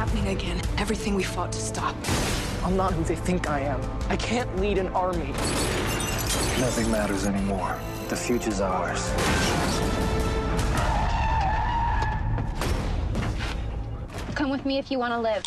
happening again. Everything we fought to stop. I'm not who they think I am. I can't lead an army. Nothing matters anymore. The future's ours. Come with me if you want to live.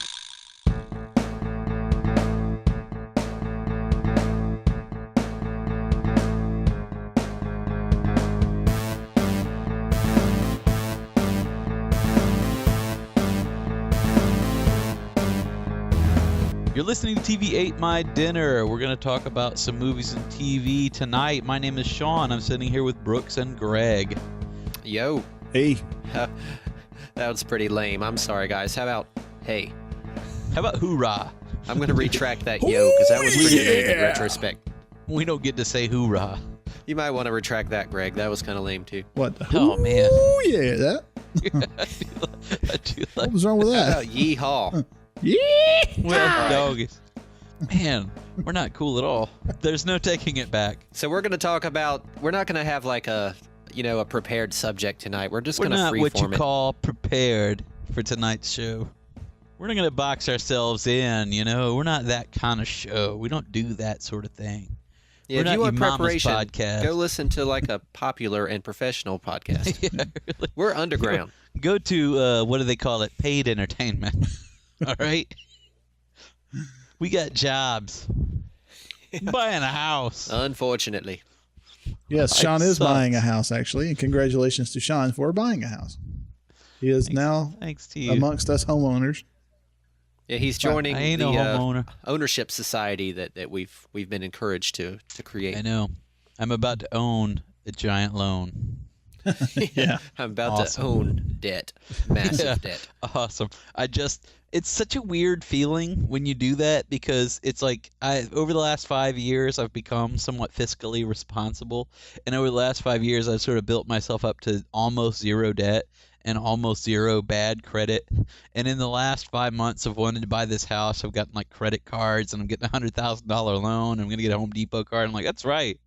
You're listening to TV Ate My Dinner. We're going to talk about some movies and TV tonight. My name is Sean. I'm sitting here with Brooks and Greg. Yo. Hey. That was pretty lame. I'm sorry, guys. How about hey? How about hoorah? I'm going to retract that yo, because that was pretty lame in retrospect. We don't get to say hoorah. You might want to retract that, Greg. That was kind of lame, too. What? Oh, man. Oh, yeah, that. I do like What was wrong with How that? about yeehaw? Yeah. well, doggies. Man, we're not cool at all. There's no taking it back. So we're going to talk about, we're not going to have like a prepared subject tonight. We're just We're going to not freeform what you it. call prepared for tonight's show. We're not going to box ourselves in, We're not that kind of show. We don't do that sort of thing. Yeah, We're if not you want your mama's preparation, podcast. go listen to like a popular and professional podcast. Yeah, really. We're underground. Go to, what do they call it? Paid entertainment. All right? We got jobs. Buying a house. Unfortunately. Yes, Sean is sucks. buying a house, actually. And congratulations to Sean for buying a house. He is now Thanks to you. amongst us homeowners. Yeah, he's joining I ain't the no homeowner. ownership society that we've been encouraged to create. I know. I'm about to own a giant loan. Yeah. I'm about Awesome. to own debt, massive Yeah. debt. Awesome. It's such a weird feeling when you do that because it's like over the last 5 years, I've become somewhat fiscally responsible. And over the last 5 years, I've sort of built myself up to almost zero debt and almost zero bad credit. And in the last 5 months of wanting to buy this house, I've gotten like credit cards and I'm getting a $100,000 loan. I'm going to get a Home Depot card. I'm like, that's right.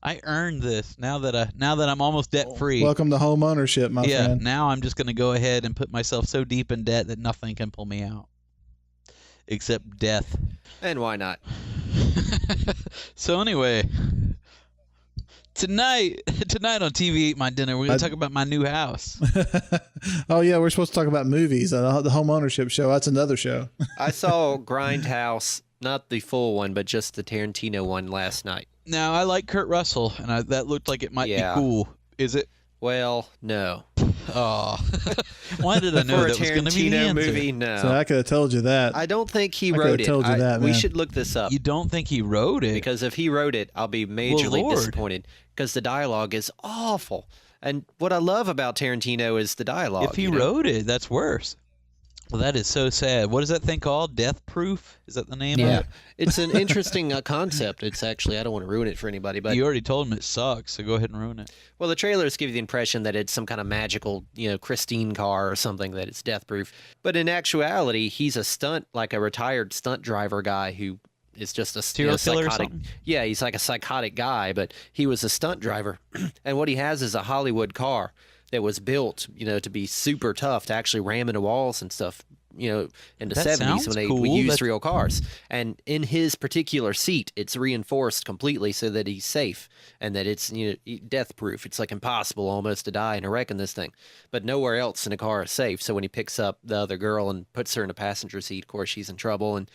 I earned this now that I'm almost debt free. Welcome to home ownership, my Yeah, friend. now I'm just going to go ahead and put myself so deep in debt that nothing can pull me out. Except death. And why not? So anyway, tonight on TV Eat My Dinner, we're going to talk about my new house. Oh, yeah, we're supposed to talk about movies. The home ownership show, that's another show. I saw Grindhouse, not the full one, but just the Tarantino one last night. Now, I like Kurt Russell, and that looked like it might be cool. Is it? Well, no. Oh. Why did I know For a that was going to be the Tarantino answer? movie, no. So I could have told you that. I don't think he I wrote could've it. told you that, We man. should look this up. You don't think he wrote it? Because if he wrote it, I'll be majorly Lord. disappointed. Because the dialogue is awful. And what I love about Tarantino is the dialogue. If he wrote it, that's worse. Well, that is so sad. What is that thing called? Death Proof? Is that the name of it? It's an interesting concept. It's actually, I don't want to ruin it for anybody, but You already told him it sucks, so go ahead and ruin it. well, the trailers give you the impression that it's some kind of magical, Christine car or something, that it's death proof. But in actuality, he's a retired stunt driver guy who is just a Serial killer or psychotic. something? Yeah, he's like a psychotic guy, but he was a stunt driver, and what he has is a Hollywood car that was built, to be super tough to actually ram into walls and stuff. In the That 70s sounds when cool. we used That's- real cars. And in his particular seat, it's reinforced completely so that he's safe and that it's death proof. It's like impossible almost to die in a wreck in this thing. But nowhere else in a car is safe. So when he picks up the other girl and puts her in a passenger seat, of course, she's in trouble. And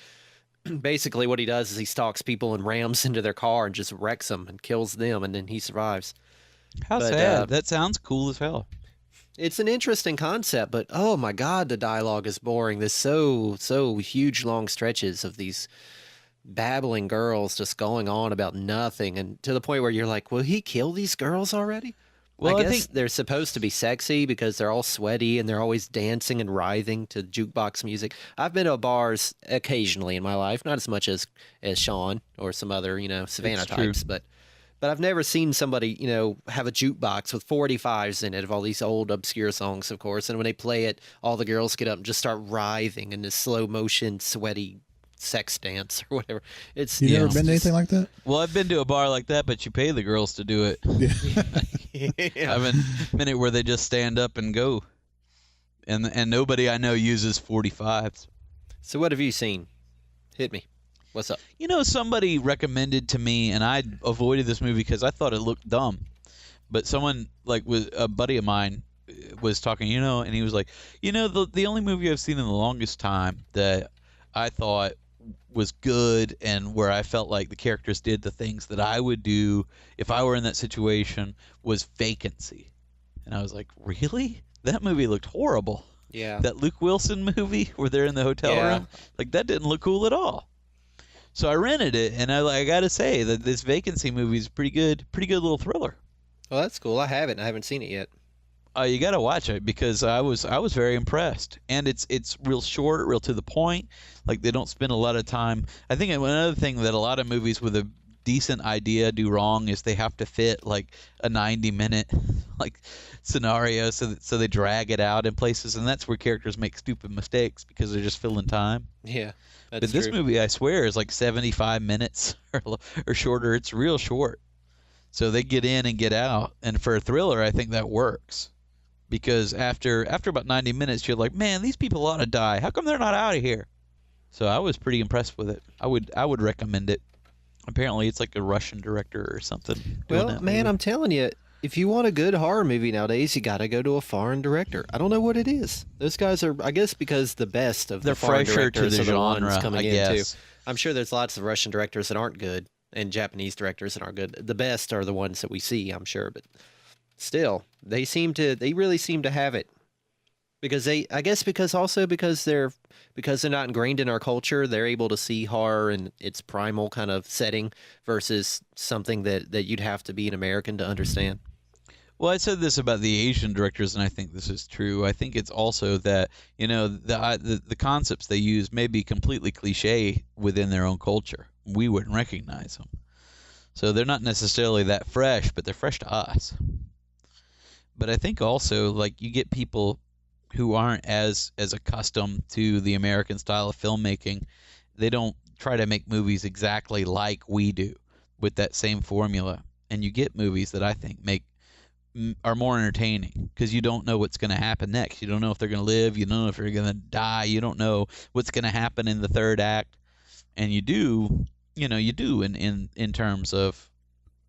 basically what he does is he stalks people and rams into their car and just wrecks them and kills them, and then he survives. How But, sad. That sounds cool as hell. It's an interesting concept, but oh my God, the dialogue is boring. There's so huge long stretches of these babbling girls just going on about nothing, and to the point where you're like, will he kill these girls already? Well, I I guess think- they're supposed to be sexy because they're all sweaty and they're always dancing and writhing to jukebox music. I've been to bars occasionally in my life, not as much as Sean or some other, Savannah It's true. types, but I've never seen somebody, have a jukebox with 45s in it of all these old obscure songs, of course. And when they play it, all the girls get up and just start writhing in this slow motion, sweaty sex dance or whatever. It's You Yeah. never been to anything like that? Well, I've been to a bar like that, but you pay the girls to do it. yeah. I've been it where they just stand up and go. and nobody I know uses 45s. So what have you seen? Hit me. What's up? You know, somebody recommended to me, and I avoided this movie because I thought it looked dumb. But someone, like, with a buddy of mine was talking, and he was like, the only movie I've seen in the longest time that I thought was good and where I felt like the characters did the things that I would do if I were in that situation was Vacancy. And I was like, really? That movie looked horrible. Yeah. That Luke Wilson movie where they're in the hotel room, like, that didn't look cool at all. So I rented it, and I got to say that this Vacancy movie is pretty good little thriller. Well, that's cool. I haven't seen it yet. You got to watch it because I was very impressed, and it's real short, real to the point. Like, they don't spend a lot of time. I think another thing that a lot of movies with a decent idea do wrong is they have to fit like a 90-minute like scenario, so they drag it out in places, and that's where characters make stupid mistakes because they're just filling time. Yeah, that's but this true. movie, I swear, is like 75 minutes or shorter. It's real short. So they get in and get out, and for a thriller, I think that works. Because after about 90 minutes, you're like, man, these people ought to die. How come they're not out of here? So I was pretty impressed with it. I would recommend it. Apparently, it's like a Russian director or something. Well, man, I'm telling you, if you want a good horror movie nowadays, you got to go to a foreign director. I don't know what it is. Those guys are, I guess, because the best of They're the foreign fresher to directors the are the ones genre, coming I in too. guess. I'm sure there's lots of Russian directors that aren't good and Japanese directors that aren't good. The best are the ones that we see, I'm sure, but still, they really seem to have it. Because they're not ingrained in our culture, they're able to see horror in its primal kind of setting versus something that you'd have to be an American to understand. Well, I said this about the Asian directors, and I think this is true. I think it's also that, the concepts they use may be completely cliche within their own culture. We wouldn't recognize them. So they're not necessarily that fresh, but they're fresh to us. But I think also, like, you get people who aren't as accustomed to the American style of filmmaking. They don't try to make movies exactly like we do with that same formula. And you get movies that I think are more entertaining because you don't know what's going to happen next. You don't know if they're going to live. You don't know if they're going to die. You don't know what's going to happen in the third act. And you do in terms of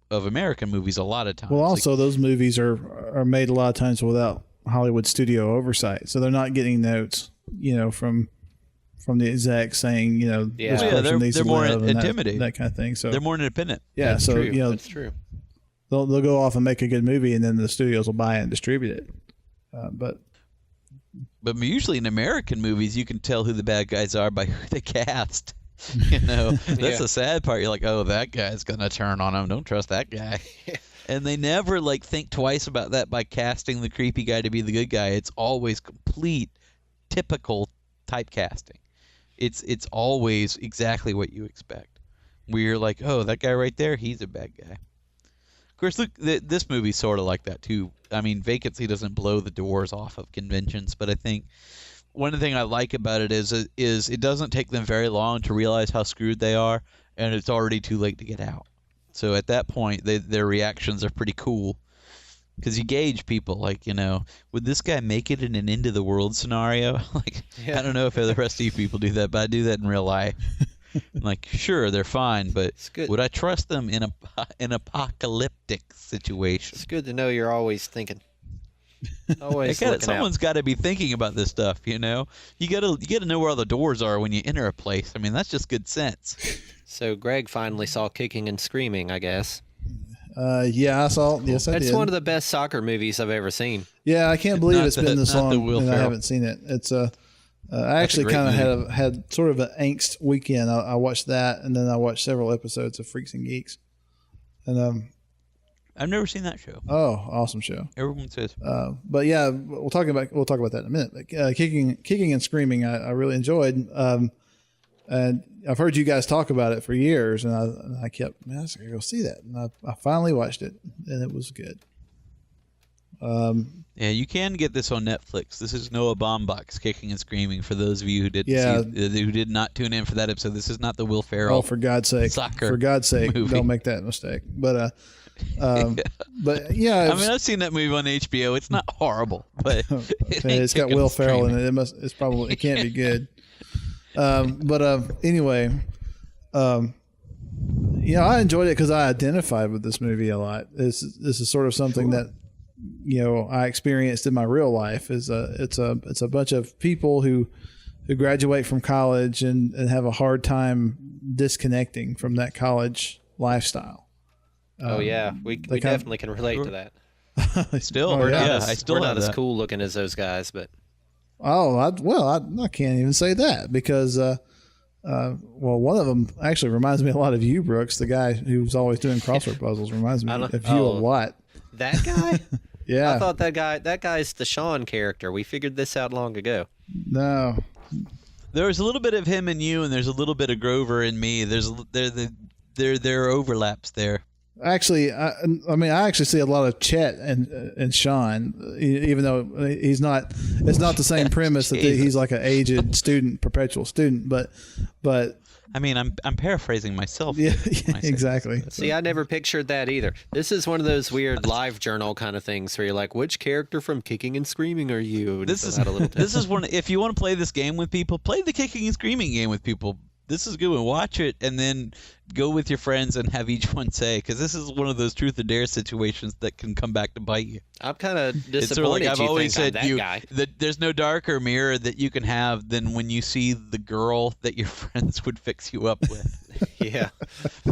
American movies a lot of times. Well, also, those movies are made a lot of times without Hollywood studio oversight, so they're not getting notes, from the exec saying, this person needs they're to more live and intimidating, that kind of thing. So they're more independent. Yeah, that's so true. That's true. They'll go off and make a good movie, and then the studios will buy it and distribute it. But usually in American movies, you can tell who the bad guys are by who they cast. That's the sad part. You're like, oh, that guy's gonna turn on him. Don't trust that guy. And they never think twice about that by casting the creepy guy to be the good guy. It's always complete, typical typecasting. It's always exactly what you expect. Where you're like, oh, that guy right there, he's a bad guy. Of course, look, this movie's sort of like that too. I mean, Vacancy doesn't blow the doors off of conventions, but I think one of the things I like about it is it doesn't take them very long to realize how screwed they are, and it's already too late to get out. So at that point, their reactions are pretty cool because you gauge people would this guy make it in an end of the world scenario? I don't know if the rest of you people do that, but I do that in real life. Sure, they're fine, but would I trust them in an apocalyptic situation? It's good to know you're always thinking. Always someone's got to be thinking about this stuff, You got to know where all the doors are when you enter a place. I mean, that's just good sense. So Greg finally saw Kicking and Screaming, I guess. Yeah, I saw. Yes, I did. It's one of the best soccer movies I've ever seen. Yeah, I can't believe it's been this long and I haven't seen it. It's I actually kind of had sort of an angst weekend. I watched that, and then I watched several episodes of Freaks and Geeks. And I've never seen that show. Oh, awesome show! Everyone says. But yeah, we'll talk about that in a minute. But, Kicking and Screaming, I really enjoyed. And I've heard you guys talk about it for years, and I kept, man, I was gonna go see that, and I finally watched it, and it was good. Yeah, you can get this on Netflix. This is Noah Baumbach's Kicking and Screaming. For those of you who who did not tune in for that episode, this is not the Will Ferrell. Oh, for God's sake! Soccer For God's sake, movie. Don't make that mistake. But But yeah, I mean, I've seen that movie on HBO. It's not horrible, but it's got Will Ferrell in it. It can't be good. Anyway, I enjoyed it because I identified with this movie a lot. This is sort of something that I experienced in my real life. It's a bunch of people who graduate from college and have a hard time disconnecting from that college lifestyle. We definitely can relate to that. Still, We're I not as cool looking as those guys, but I can't even say that because one of them actually reminds me a lot of you, Brooks, the guy who's always doing crossword puzzles. Reminds me of you a lot. That guy? Yeah, I thought that guy's the Sean character. We figured this out long ago. No, there's a little bit of him and you, and there's a little bit of Grover and me. There are overlaps there. Actually, I actually see a lot of Chet and Sean, even though he's not. It's not the same premise that he's like an aged student, perpetual student, but. I mean, I'm paraphrasing myself. Yeah, exactly. See, I never pictured that either. This is one of those weird live journal kind of things where you're like, which character from Kicking and Screaming are you? And this is one. If you want to play this game with people, play the Kicking and Screaming game with people. This is good one. Watch it and then go with your friends and have each one say, because this is one of those truth or dare situations that can come back to bite you. I'm kind of disappointed. It's sort of like I've always said guy. that there's no darker mirror that you can have than when you see the girl that your friends would fix you up with. Yeah.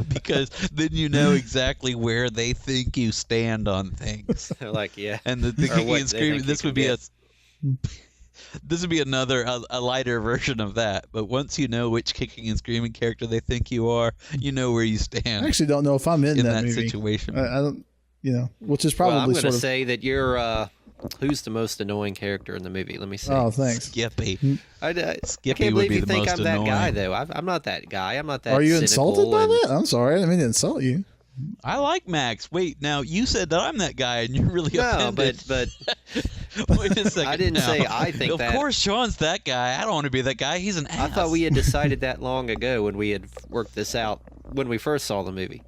Because then you know exactly where they think you stand on things. They're like, yeah. And the Kicking and Screaming, this would be This would be a lighter version of that. But once you know which Kicking and Screaming character they think you are, you know where you stand. I actually don't know if I'm in that movie. Situation. I don't, which is probably I'm going to say that you're. Who's the most annoying character in the movie? Let me see. Oh, thanks. Skippy. I Skippy can't believe you think I'm annoying. that guy, though. I'm not that guy. I'm not that. Are you cynical insulted by that? I'm sorry. I didn't mean to insult you. I like Max. Wait, now you said that I'm that guy, and you're really offended. but wait a second. I didn't now. say I think of that. Of course, Sean's that guy. I don't want to be that guy. He's an ass. I thought we had decided that long ago when we had worked this out when we first saw the movie.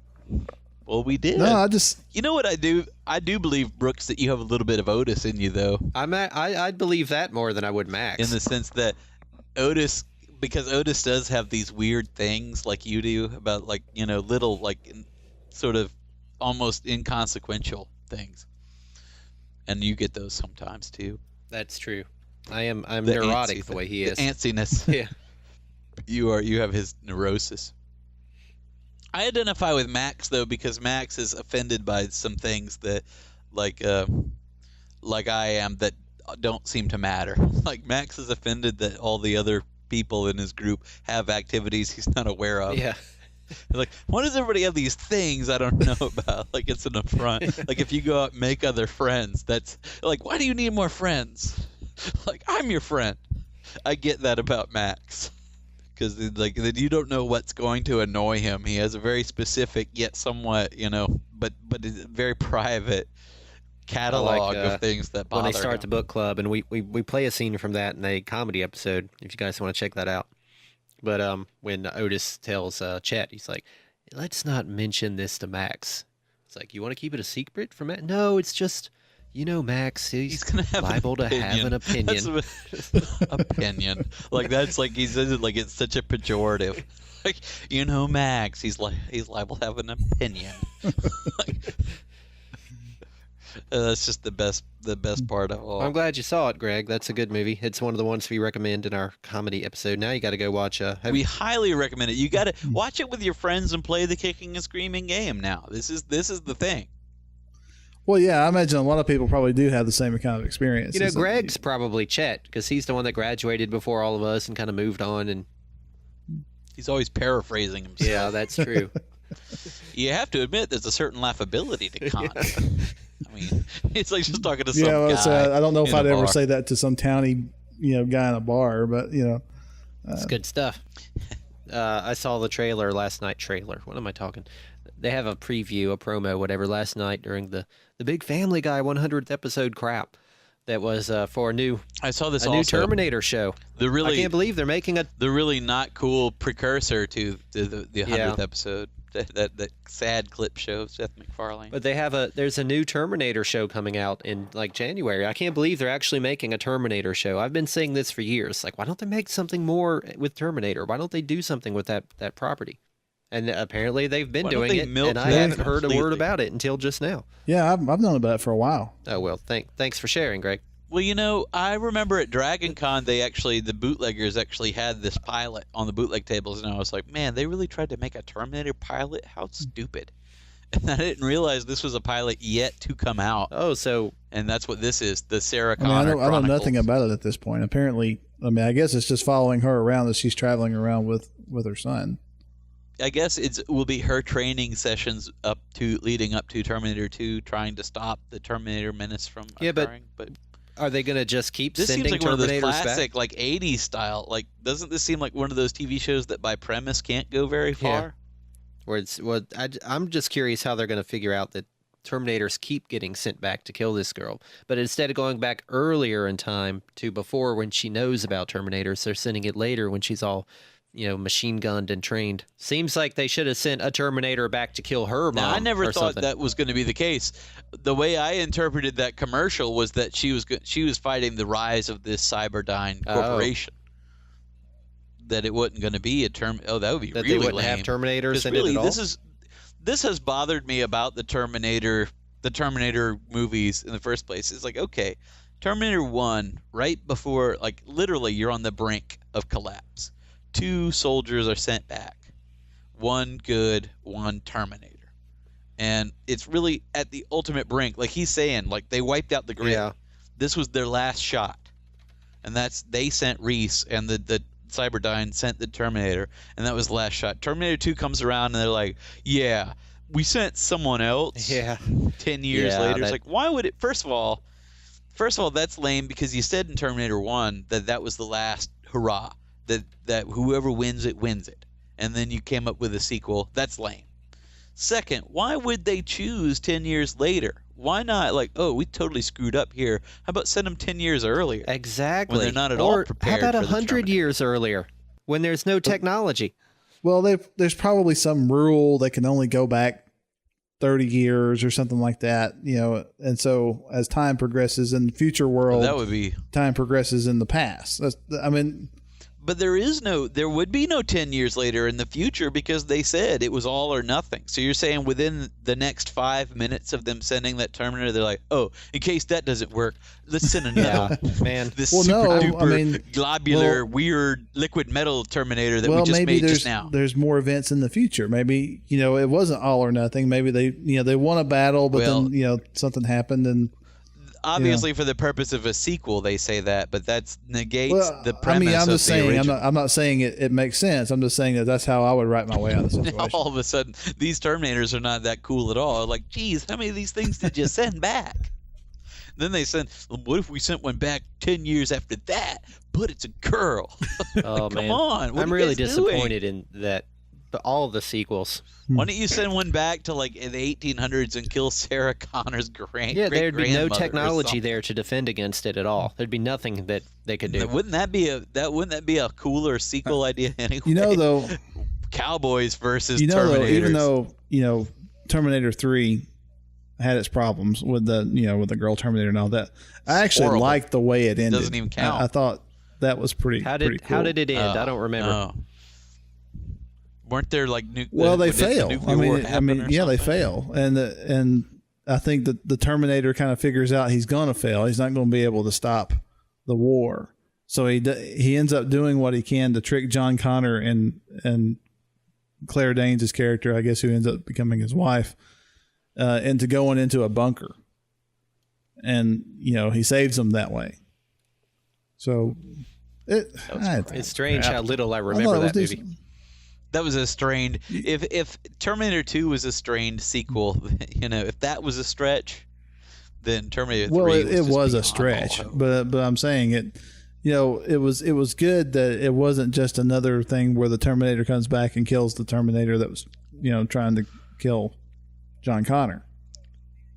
Well, we did. No, You know what I do? I do believe, Brooks, that you have a little bit of Otis in you, though. I'd believe that more than I would Max. In the sense that because Otis does have these weird things like you do about little sort of almost inconsequential things, and you get those sometimes too. That's true. I'm neurotic the way he is. The antsiness. Yeah. You have his neurosis. I identify with Max though because Max is offended by some things that like I am that don't seem to matter. Like Max is offended that all the other people in his group have activities he's not aware of. Yeah. Like, why does everybody have these things I don't know about? Like, it's an affront. Like, if you go out and make other friends, that's like, why do you need more friends? Like, I'm your friend. I get that about Max. Because, like, you don't know what's going to annoy him. He has a very specific, yet somewhat, but very private catalog of things that bother him. When they start the book club, and we play a scene from that in a comedy episode, if you guys want to check that out. But when Otis tells Chet, he's like, let's not mention this to Max. It's like, you want to keep it a secret from Max? No, it's just, Max, he's gonna have liable to have an opinion. Opinion. Like, that's like, he says it like it's such a pejorative. Like, Max, he's liable to have an opinion. Like, that's just the best part of all. I'm glad you saw it, Greg. That's a good movie. It's one of the ones we recommend in our comedy episode. Now you got to go watch. We highly recommend it. You got to watch it with your friends and play the Kicking and Screaming game. Now this is the thing. Well, yeah, I imagine a lot of people probably do have the same kind of experience. Greg's probably Chet because he's the one that graduated before all of us and kind of moved on, and he's always paraphrasing himself. Yeah, that's true. You have to admit there's a certain laughability to Con. I mean, it's like just talking to some guy. I don't know if I'd ever say that to some towny, guy in a bar, but it's good stuff. I saw the trailer last night. What am I talking? They have a preview, a promo, whatever, last night during the big Family Guy 100th episode crap. That was for a new. I saw this. New Terminator show. I can't believe they're making the really not cool precursor to the 100th episode. that sad clip show of Seth MacFarlane. But there's a new Terminator show coming out in like January. I can't believe they're actually making a Terminator show. I've been saying this for years. Like, why don't they make something more with Terminator? Why don't they do something with that property? And apparently they've been doing it, and I haven't heard a word about it until just now. Yeah, I've known about it for a while. Oh, well, thanks for sharing, Greg. Well, I remember at Dragon Con, the bootleggers actually had this pilot on the bootleg tables, and I was like, man, they really tried to make a Terminator pilot? How stupid. And I didn't realize this was a pilot yet to come out. Oh, so... And that's what this is, the Sarah Connor I know nothing about it at this point. Apparently, I guess it's just following her around as she's traveling around with her son. I guess it will be her training sessions leading up to Terminator 2, trying to stop the Terminator menace from occurring. But are they going to just keep this sending seems like one of those Terminators classic, back? like 80s style. Like, doesn't this seem like one of those TV shows that by premise can't go very far? Yeah. I'm just curious how they're going to figure out that Terminators keep getting sent back to kill this girl, but instead of going back earlier in time to before when she knows about Terminators, they're sending it later when she's all, machine gunned and trained. Seems like they should have sent a Terminator back to kill her mom. Now, I never thought something. that was going to be the case. The way I interpreted that commercial was that she was fighting the rise of this Cyberdyne corporation. That it wasn't going to be a term. Oh, that would be that really they wouldn't lame. have Terminators in really, it at all. This has bothered me about the Terminator movies in the first place. It's like, okay, Terminator 1, right before, like, literally you're on the brink of collapse. 2 soldiers are sent back. 1 good, 1 Terminator. And it's really at the ultimate brink. Like he's saying, like, they wiped out the grid. Yeah. This was their last shot. And they sent Reese, and the Cyberdyne sent the Terminator, and that was the last shot. Terminator 2 comes around, and they're like, yeah, we sent someone else. Yeah. 10 years later. It's like, why would it? First of all, that's lame because you said in Terminator 1 that was the last hurrah. That whoever wins it, wins it. And then you came up with a sequel. That's lame. Second, why would they choose 10 years later? Why not, like, oh, we totally screwed up here. How about send them 10 years earlier? Exactly. When they're not at all prepared. How about for the 100 Terminator? years earlier when there's no technology? Well, there's probably some rule they can only go back 30 years or something like that, and so as time progresses in the future world, that would be time progresses in the past. But there would be no 10 years later in the future because they said it was all or nothing. So you're saying within the next 5 minutes of them sending that Terminator, they're like, oh, in case that doesn't work, let's send another man. This Well, super no, duper globular, weird liquid metal Terminator that we just maybe made just now. There's more events in the future. Maybe, it wasn't all or nothing. Maybe they won a battle, but then, something happened and obviously for the purpose of a sequel they say that, but that negates the premise. I'm just of the saying original. I'm not saying it makes sense. I'm just saying that's how I would write my way out of the situation. Now all of a sudden these Terminators are not that cool at all. Like, geez, how many of these things did you send back? Then they sent, what if we sent one back 10 years after that, but it's a girl? Oh, Come man. on. What I'm are you really guys doing? disappointed in that. But all of the sequels. Why don't you send one back to like in the 1800s and kill Sarah Connor's Yeah, there'd be no great-grandmother or technology something? there to defend against it at all. There'd be nothing that they could do. Wouldn't that be a cooler sequel idea anyway? Though, Cowboys versus though, Terminators. even though Terminator 3 had its problems with the girl Terminator and all that, I actually horrible. liked the way it ended. Doesn't even count. I thought that was pretty. How pretty did cool. it end? I don't remember. Weren't there like Well, they did the fail. nuclear war happen or Yeah, they something? fail, and I think that the Terminator kind of figures out he's gonna fail. He's not going to be able to stop the war, so he ends up doing what he can to trick John Connor and Claire Danes' character, I guess, who ends up becoming his wife, into going into a bunker, and he saves them that way. So It's strange how little I I remember thought it that was movie. decent. That was a strained. If Terminator 2 was a strained sequel, if that was a stretch, then Terminator 3 Well, was it just was a beyond stretch, all hope. but I'm saying it. It was good that it wasn't just another thing where the Terminator comes back and kills the Terminator that was trying to kill John Connor.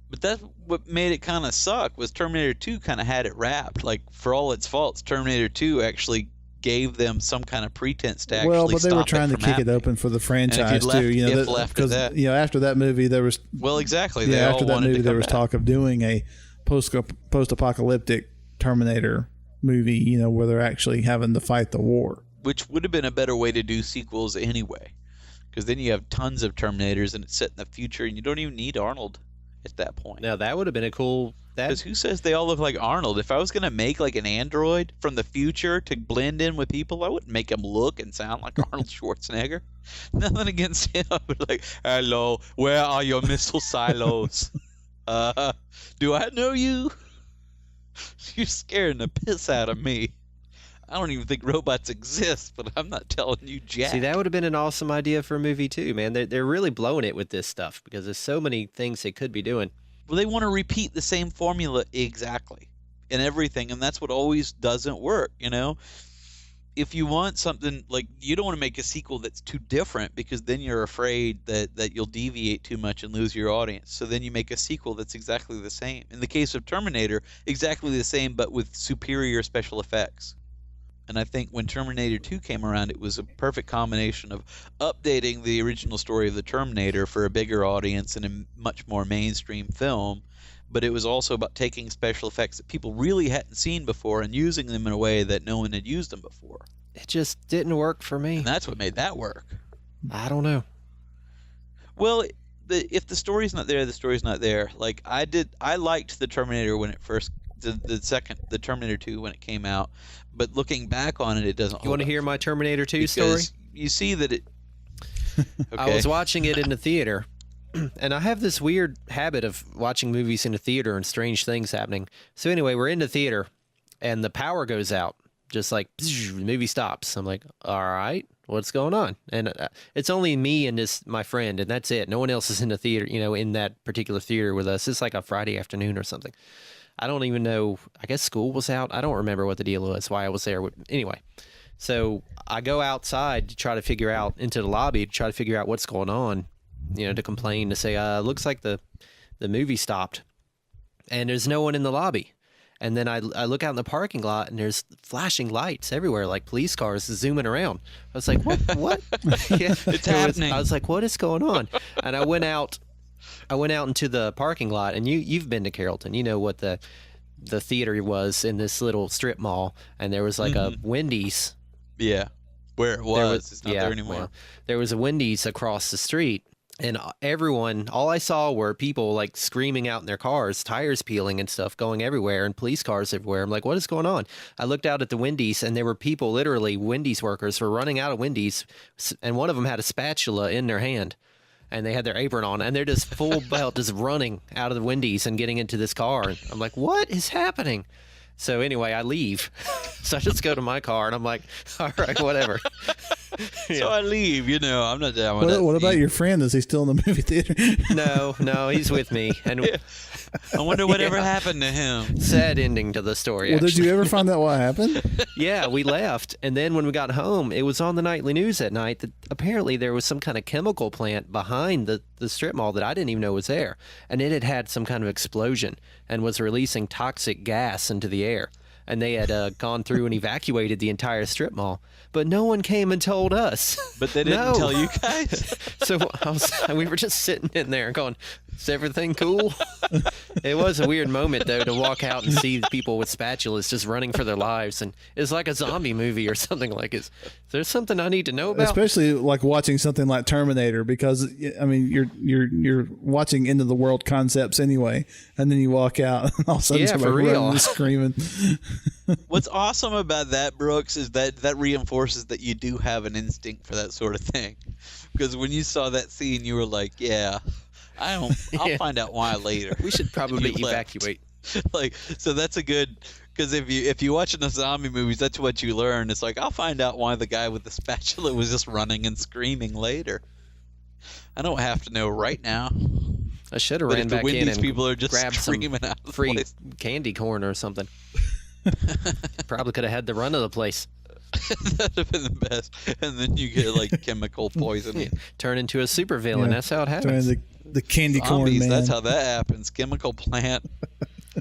But that's what made it kind of suck was Terminator 2 kind of had it wrapped. Like, for all its faults, Terminator 2 actually gave them some kind of pretense to actually Well, but they were stop trying to from kick it happening. open for the And if franchise you'd left too. You know, if left because that, you know after that movie there was well, exactly. They all after that wanted movie to there come was back. talk of doing a post-apocalyptic Terminator movie. You know, where they're actually having to fight the war. Which would have been a better way to do sequels anyway, because then you have tons of Terminators and it's set in the future, and you don't even need Arnold at that point. Now that would have been a cool. Because who says they all look like Arnold? If I was going to make like an android from the future to blend in with people, I wouldn't make him look and sound like Arnold Schwarzenegger. Nothing against him. I would like, hello, where are your missile silos? Do I know you? You're scaring the piss out of me. I don't even think robots exist, but I'm not telling you jack. See, that would have been an awesome idea for a movie too, man. They're really blowing it with this stuff because there's so many things they could be doing. Well, they want to repeat the same formula exactly in everything, and that's what always doesn't work, you know? If you want something, like, you don't want to make a sequel that's too different because then you're afraid that you'll deviate too much and lose your audience. So then you make a sequel that's exactly the same. In the case of Terminator, exactly the same but with superior special effects. And I think when Terminator 2 came around, it was a perfect combination of updating the original story of the Terminator for a bigger audience and a much more mainstream film, but it was also about taking special effects that people really hadn't seen before and using them in a way that no one had used them before. It just didn't work for me. And that's what made that work. I don't know. Well, if the story's not there, the story's not there. Like, I liked the Terminator when it first, the Terminator 2 when it came out, but looking back on it, it doesn't. You want to hear my Terminator 2 because story? You see that it. Okay. I was watching it in the theater, and I have this weird habit of watching movies in the theater and strange things happening. So anyway, we're in the theater, and the power goes out, just like the movie stops. I'm like, all right, what's going on? And it's only me and my friend, and that's it. No one else is in the theater, you know, in that particular theater with us. It's like a Friday afternoon or something. I don't even know. I guess school was out. I don't remember what the deal was, why I was there. Anyway, so I go outside to try to figure out, into the lobby to try to figure out what's going on, you know, to complain, to say, looks like the movie stopped. And there's no one in the lobby. And then I look out in the parking lot, and there's flashing lights everywhere, like police cars zooming around. I was like, what? Yeah, It's happening. I was like, what is going on? And I went out into the parking lot, and you've been to Carrollton. You know what the theater was in this little strip mall, and there was like a Wendy's. Yeah, where it was. It's not there anymore. Well, there was a Wendy's across the street, and all I saw were people like screaming out in their cars, tires peeling and stuff going everywhere, and police cars everywhere. I'm like, what is going on? I looked out at the Wendy's, and there were people, literally Wendy's workers, were running out of Wendy's, and one of them had a spatula in their hand. And they had their apron on, and they're just full belt, just running out of the Wendy's and getting into this car. And I'm like, what is happening? So anyway, I leave. So I just go to my car, and I'm like, all right, whatever. So I leave. You know, I'm not down with that. What about your friend? Is he still in the movie theater? No, he's with me. And Yeah. I wonder whatever happened to him. sad ending to the story. Well, did actually. you ever find out what happened? Yeah, we left, and then when we got home, it was on the nightly news that night that apparently there was some kind of chemical plant behind the strip mall that I didn't even know was there, and it had some kind of explosion and was releasing toxic gas into the air. And they had gone through and evacuated the entire strip mall, but no one came and told us. But they didn't No. tell you guys. So we were just sitting in there going, is everything cool? It was a weird moment, though, to walk out and see people with spatulas just running for their lives. And it's like a zombie movie or something. Like, is there something I need to know about? Especially like watching something like Terminator, because I mean you're watching end of the world concepts anyway, and then you walk out and all of a sudden Yeah, somebody for real. running and screaming. What's awesome about that, Brooks, is that reinforces that you do have an instinct for that sort of thing. Because when you saw that scene, you were like, yeah, I'll Yeah. find out why later. We should probably You left. evacuate. Like, so that's a good, because if you watch the zombie movies, that's what you learn. It's like, I'll find out why the guy with the spatula was just running and screaming later. I don't have to know right now. I should have But ran if the back in Wendy's and people are just grabbed some screaming out of the free place. candy corn or something. Probably could have had the run of the place. That'd have been the best. And then you get like chemical poisoning. Turn into a supervillain. Yeah. That's how it Trying happens. the candy corn Zombies, man. that's how that happens. Chemical plant.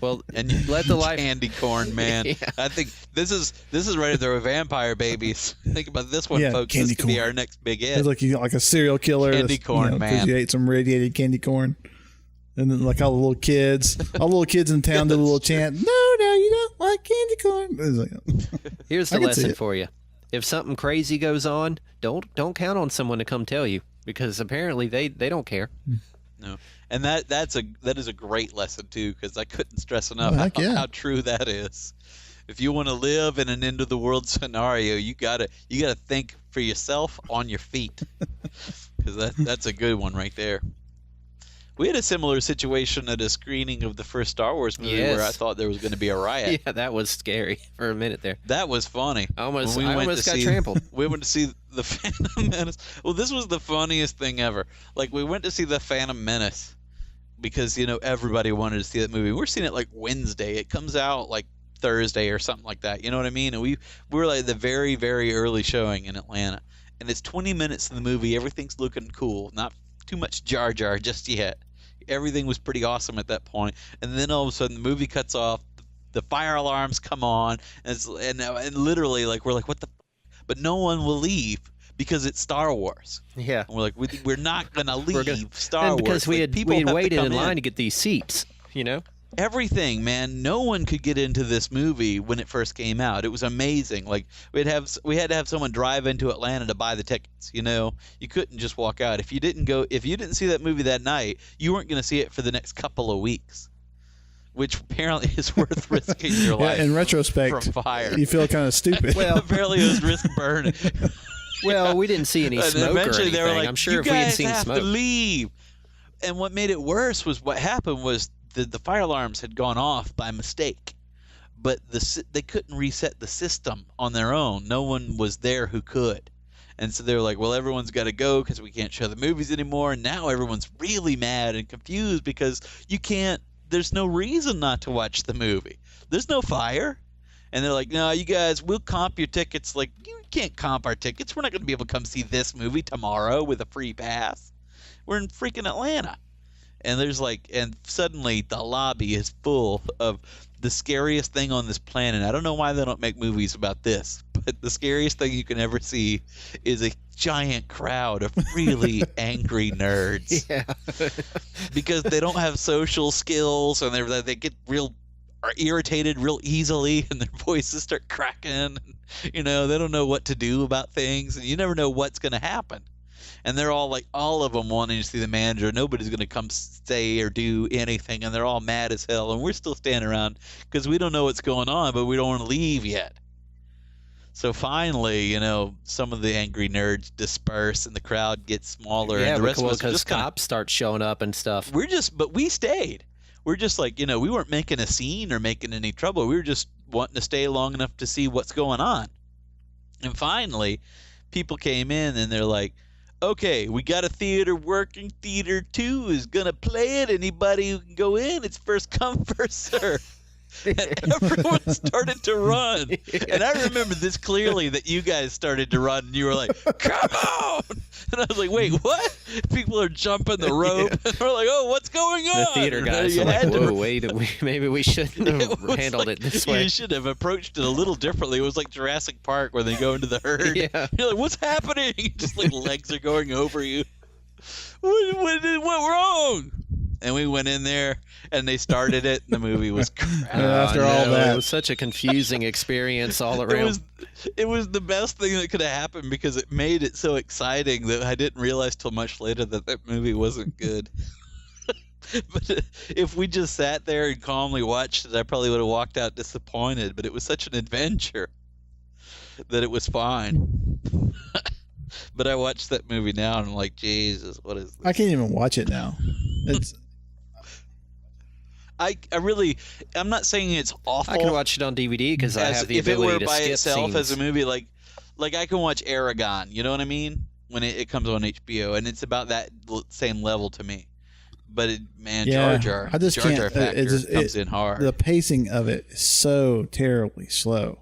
Well, And let the life candy corn, man. Yeah. I think this is right up there with vampire babies. Think about this one, Yeah, folks. candy This could be corn. our next big hit. It's like you like a serial killer. Candy that's, corn, because man. you ate some radiated candy corn. And then like all the little kids in town do a little chant. No, you don't like candy corn. It's like, Here's I the can see lesson it. for you. If something crazy goes on, don't count on someone to come tell you, because apparently they don't care. No, and that is a great lesson too, because I couldn't stress enough Oh, heck yeah. how true that is. If you want to live in an end of the world scenario, you gotta think for yourself on your feet, because that's a good one right there. We had a similar situation at a screening of the first Star Wars movie Yes. where I thought there was going to be a riot. Yeah, that was scary for a minute there. That was funny. I almost When we went got to see- trampled. We went to see the Phantom Menace. Well, this was the funniest thing ever. Like, we went to see the Phantom Menace because, everybody wanted to see that movie. We're seeing it like Wednesday. It comes out like Thursday or something like that. You know what I mean? And we were like the very, very early showing in Atlanta. And it's 20 minutes in the movie. Everything's looking cool. Not too much Jar Jar just yet. Everything was pretty awesome at that point. And then all of a sudden the movie cuts off. The fire alarms come on. And literally, like, we're like, what the but no one will leave because it's Star Wars. Yeah. And we're like, we're not gonna leave Star And Wars. because we Like, had people have to waited come in line to get these seats, Everything, man. No one could get into this movie when it first came out. It was amazing. Like, we had to have someone drive into Atlanta to buy the tickets. You couldn't just walk out. If you didn't see that movie that night, you weren't going to see it for the next couple of weeks, which apparently is worth risking your life. in retrospect, from fire. you feel kind of stupid. Well, apparently it was risk burning. well, we didn't see any And smoke or eventually anything. they were like, I'm sure you if we had guys seen have smoke. to leave. And what made it worse was what happened was the fire alarms had gone off by mistake, but they couldn't reset the system on their own. No one was there who could. And so they were like, well, everyone's got to go because we can't show the movies anymore. And now everyone's really mad and confused because there's no reason not to watch the movie. There's no fire. And they're like, no, you guys, we'll comp your tickets. Like, you can't comp our tickets. We're not going to be able to come see this movie tomorrow with a free pass. We're in freaking Atlanta. And suddenly the lobby is full of the scariest thing on this planet. I don't know why they don't make movies about this, but the scariest thing you can ever see is a giant crowd of really angry nerds. Yeah. Because they don't have social skills, and they get are irritated real easily, and their voices start cracking. They don't know what to do about things, and you never know what's going to happen. And they're all of them wanting to see the manager. Nobody's going to come say or do anything, and they're all mad as hell. And we're still standing around because we don't know what's going on, but we don't want to leave yet. So finally, some of the angry nerds disperse, and the crowd gets smaller. Yeah, and the rest of us because just cops start showing up and stuff. but we stayed. We're just like, we weren't making a scene or making any trouble. We were just wanting to stay long enough to see what's going on. And finally, people came in, and they're like, okay, we got a theater working. Theater 2 is going to play it. Anybody who can go in, it's first come, first serve. And everyone started to run. And I remember this clearly, that you guys started to run, and you were like, come on! And I was like, wait, what? People are jumping the rope. Yeah. And we're like, oh, what's going on? The theater guys are like, whoa, wait, maybe we shouldn't have handled it this way. You should have approached it a little differently. It was like Jurassic Park where they go into the herd. Yeah. You're like, what's happening? Just like legs are going over you. What wrong? And we went in there, and they started it, and the movie was crap. After all that, it was such a confusing experience all around. It was the best thing that could have happened because it made it so exciting that I didn't realize till much later that movie wasn't good. But if we just sat there and calmly watched it, I probably would have walked out disappointed. But it was such an adventure that it was fine. But I watched that movie now, and I'm like, Jesus, what is this? I can't even watch it now. I'm not saying it's awful. I can watch it on DVD because I have the ability to skip if it were by itself scenes. as a movie, like I can watch Aragon. You know what I mean? When it comes on HBO, and it's about that same level to me. But Jar Jar, I just Jar Jar can't. factor comes in hard. The pacing of it is so terribly slow.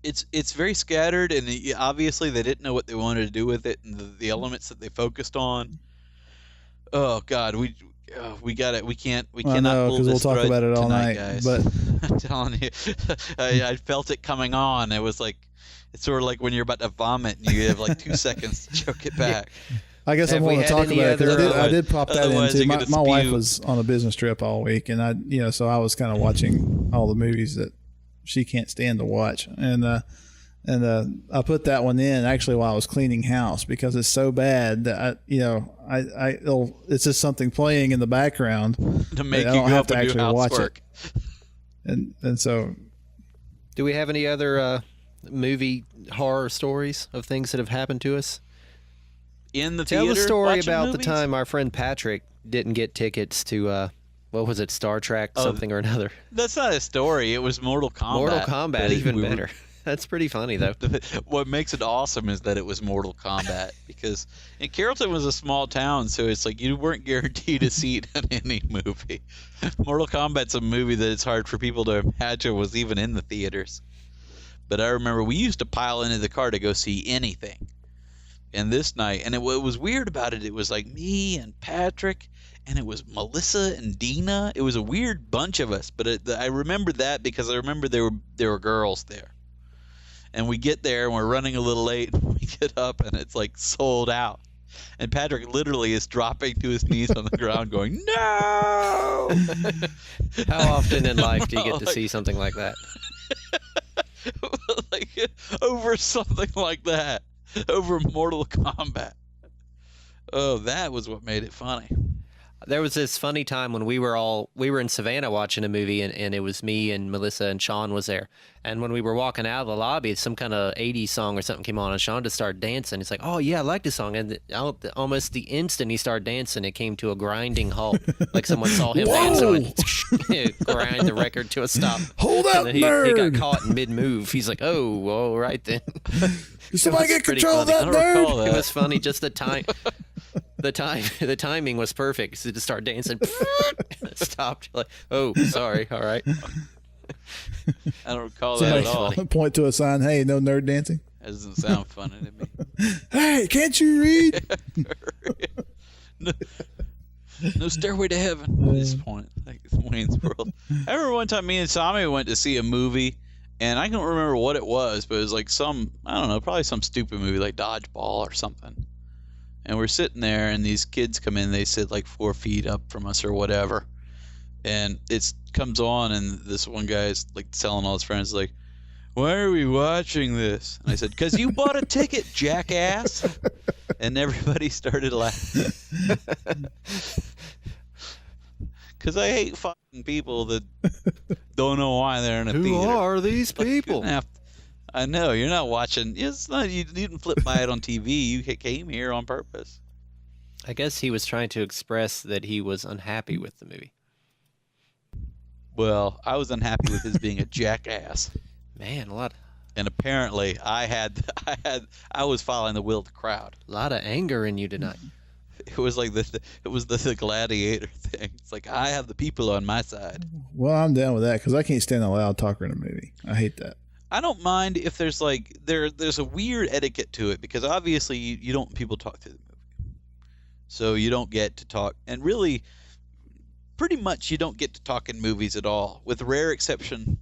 It's very scattered, and obviously they didn't know what they wanted to do with it, and the elements that they focused on. Oh God, we got it. We I cannot know, pull because we'll this talk thread about it all tonight, night. guys. But I'm telling you, I felt it coming on. It was like, it's sort of like when you're about to vomit and you have like 2 seconds to choke it back. I guess Have I'm we going to had talk any about it, 'cause other- I did pop that in Otherwise too. you're My gonna wife spew. was on a business trip all week, and so I was kind of watching all the movies that she can't stand to watch, and I put that one in actually while I was cleaning house because it's so bad that it's just something playing in the background To make I you don't go have up to and do actually watch housework. it, and so Do we have any other movie horror stories of things that have happened to us? In the Tell theater, the story watching about movies? the time our friend Patrick didn't get tickets to what was it, Star Trek something or another. That's not a story. It was Mortal Kombat. Mortal Kombat, But even we were- better. That's pretty funny though. What makes it awesome is that it was Mortal Kombat because Carrollton was a small town, so it's like you weren't guaranteed a seat in any movie. Mortal Kombat's a movie that it's hard for people to imagine was even in the theaters. But I remember we used to pile into the car to go see anything. And this night, and what was weird about it, it was like me and Patrick, and it was Melissa and Dina. It was a weird bunch of us, but I remember that because I remember there were girls there. And we get there and we're running a little late. And we get up and it's like sold out. And Patrick literally is dropping to his knees on the ground going, no! How often in life do you get to see something like that? Like, over something like that. Over Mortal Kombat. Oh, that was what made it funny. There was this funny time when we were in Savannah watching a movie, and it was me and Melissa and Sean was there. And when we were walking out of the lobby, some kind of 80s song or something came on, and Sean just started dancing. He's like, oh, yeah, I like this song. And almost the instant he started dancing, it came to a grinding halt. Like someone saw him dancing and grind the record to a stop. Hold up, and then he nerd! got caught in mid-move. He's like, oh, all right then. Did somebody was get pretty control of funny. that I don't recall nerd? that. It was funny, just the time. The timing was perfect. So to start dancing, stopped. Like, oh, sorry. All right. I don't recall that at all. Somebody point to a sign, hey, no nerd dancing. That doesn't sound funny to me. Hey, can't you read? No Stairway to Heaven at this point. Like it's Wayne's World. I remember one time me and Tommy went to see a movie, and I don't remember what it was, but it was like probably some stupid movie like Dodgeball or something. And we're sitting there, and these kids come in. They sit like 4 feet up from us or whatever. And it comes on, and this one guy's like telling all his friends, like, why are we watching this? And I said, because you bought a ticket, jackass. And everybody started laughing. Because I hate fucking people that don't know why they're in a theater. Who are these people? I know, you're not watching. It's not. You didn't flip by it on TV. You came here on purpose. I guess he was trying to express that he was unhappy with the movie. Well, I was unhappy with his being a jackass. Man, a lot And apparently, I was following the will of the crowd. of anger in you tonight. It was like the gladiator thing. It's like I have the people on my side. Well, I'm down with that because I can't stand a loud talker in a movie. I hate that. I don't mind if there's like there's a weird etiquette to it because obviously you don't want people talk through the movie, so you don't get to talk, and really, pretty much you don't get to talk in movies at all, with rare exception.